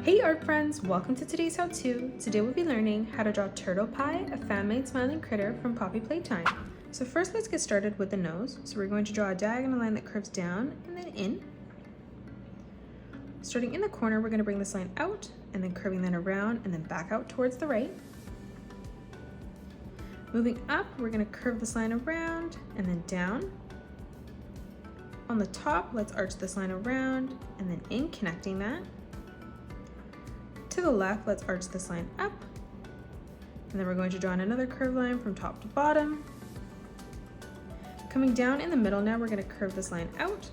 Hey art friends, welcome to today's how-to. Today we'll be learning how to draw Turtle Pie, a fan-made smiling critter from Poppy Playtime. So first let's get started with the nose. So we're going to draw a diagonal line that curves down and then in. Starting in the corner, we're going to bring this line out and then curving that around and then back out towards the right. Moving up, we're going to curve this line around and then down. On the top, let's arch this line around and then in, connecting that. To the left, let's arch this line up, and then we're going to draw in another curved line from top to bottom. Coming down in the middle now, we're going to curve this line out,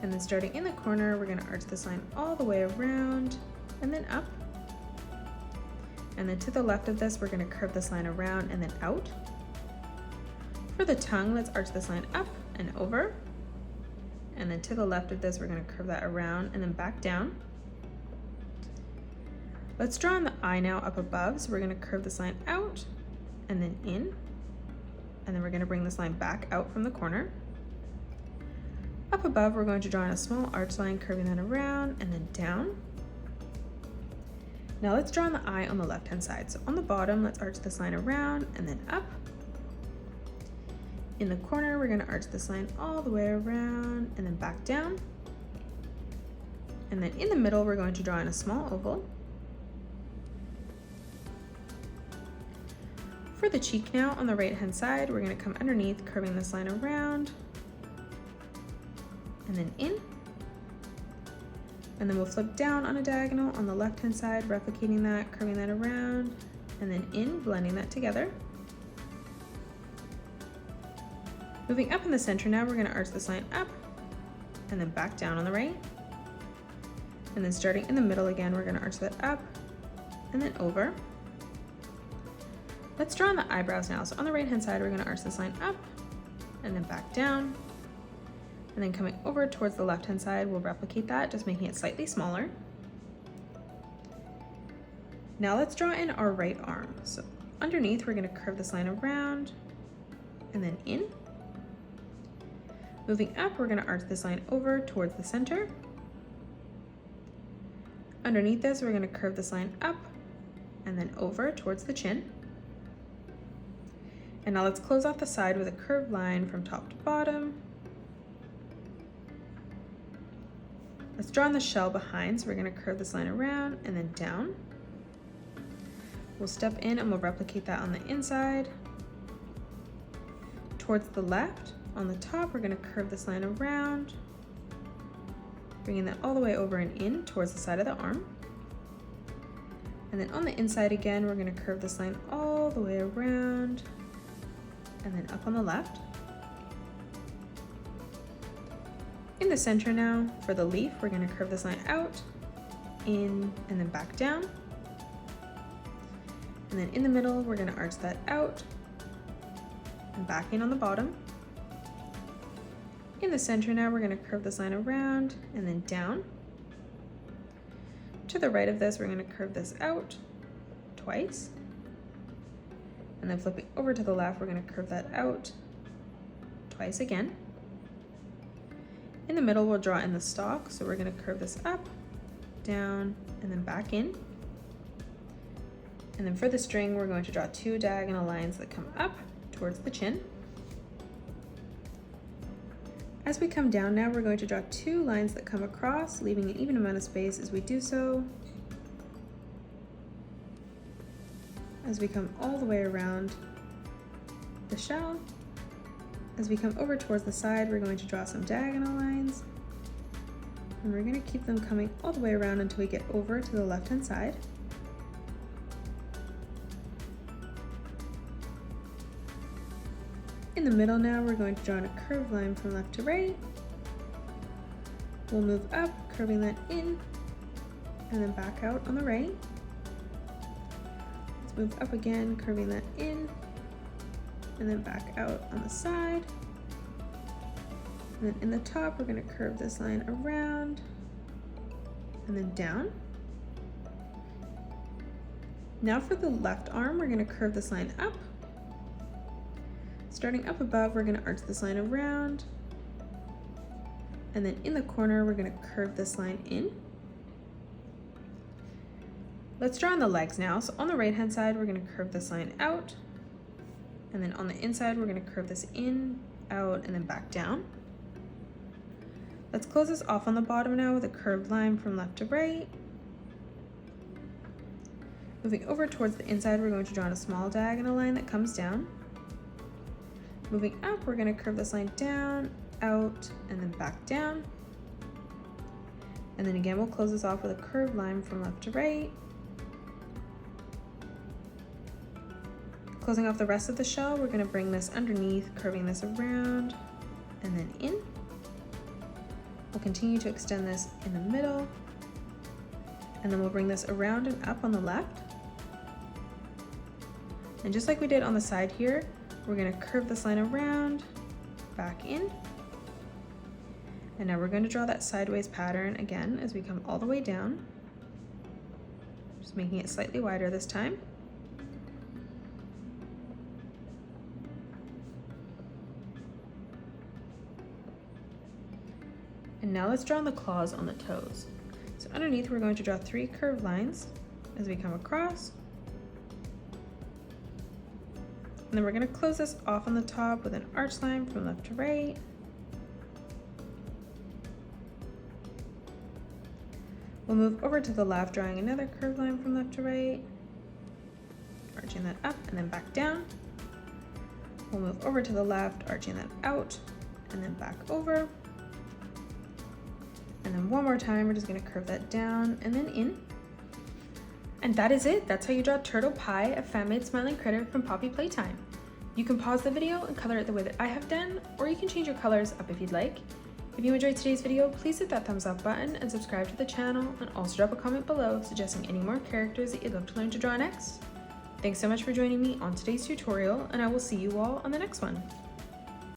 and then starting in the corner, we're going to arch this line all the way around and then up. And then to the left of this, we're going to curve this line around and then out. For the tongue, let's arch this line up and over, and then to the left of this, we're going to curve that around and then back down. Let's draw on the eye now up above, so we're going to curve this line out and then in, and then we're going to bring this line back out from the corner. Up above, we're going to draw in a small arch line, curving that around and then down. Now let's draw on the eye on the left-hand side. So on the bottom, let's arch this line around and then up. In the corner, we're going to arch this line all the way around and then back down. And then in the middle, we're going to draw in a small oval. For the cheek now, on the right-hand side, we're going to come underneath, curving this line around, and then in. And then we'll flip down on a diagonal on the left-hand side, replicating that, curving that around, and then in, blending that together. Moving up in the center now, we're going to arch this line up, and then back down on the right. And then starting in the middle again, we're going to arch that up, and then over. Let's draw on the eyebrows now. So on the right-hand side, we're going to arch this line up and then back down. And then coming over towards the left-hand side, we'll replicate that, just making it slightly smaller. Now let's draw in our right arm. So underneath, we're going to curve this line around and then in. Moving up, we're going to arch this line over towards the center. Underneath this, we're going to curve this line up and then over towards the chin. And now let's close off the side with a curved line from top to bottom. Let's draw on the shell behind, so we're going to curve this line around and then down. We'll step in and we'll replicate that on the inside. Towards the left, on the top, we're going to curve this line around, bringing that all the way over and in towards the side of the arm. And then on the inside again, we're going to curve this line all the way around, and then up on the left. In the center now, for the leaf, we're going to curve this line out, in, and then back down. And then in the middle, we're going to arch that out and back in on the bottom. In the center now, we're going to curve this line around and then down. To the right of this, we're going to curve this out twice. And then flipping over to the left, we're going to curve that out twice again. In the middle, we'll draw in the stalk, so we're going to curve this up, down, and then back in. And then for the string, we're going to draw two diagonal lines that come up towards the chin. As we come down now, we're going to draw two lines that come across, leaving an even amount of space as we do so. As we come all the way around the shell, as we come over towards the side, we're going to draw some diagonal lines, and we're going to keep them coming all the way around until we get over to the left-hand side. In the middle now, we're going to draw in a curved line from left to right. We'll move up, curving that in, and then back out on the right. Move up again, curving that in, and then back out on the side. And then in the top, we're going to curve this line around and then down. Now for the left arm, we're going to curve this line up. Starting up above, we're going to arch this line around, and then in the corner, we're going to curve this line in. Let's draw on the legs now. So on the right hand side, we're going to curve this line out. And then on the inside, we're going to curve this in, out, and then back down. Let's close this off on the bottom now with a curved line from left to right. Moving over towards the inside, we're going to draw on a small diagonal line that comes down. Moving up, we're going to curve this line down, out, and then back down. And then again, we'll close this off with a curved line from left to right. Closing off the rest of the shell, we're going to bring this underneath, curving this around and then in. We'll continue to extend this in the middle, and then we'll bring this around and up on the left. And just like we did on the side here, we're going to curve this line around, back in. And now we're going to draw that sideways pattern again as we come all the way down, just making it slightly wider this time. And now let's draw on the claws on the toes. So underneath, we're going to draw 3 curved lines as we come across. And then we're going to close this off on the top with an arch line from left to right. We'll move over to the left, drawing another curved line from left to right, arching that up and then back down. We'll move over to the left, arching that out and then back over. And then one more time, we're just going to curve that down and then in. And that is it. That's how you draw Turtle Pie, a fan-made smiling critter from Poppy Playtime. You can pause the video and color it the way that I have done, or you can change your colors up if you'd like. If you enjoyed today's video, please hit that thumbs up button and subscribe to the channel, and also drop a comment below suggesting any more characters that you'd love to learn to draw next. Thanks so much for joining me on today's tutorial, and I will see you all on the next one.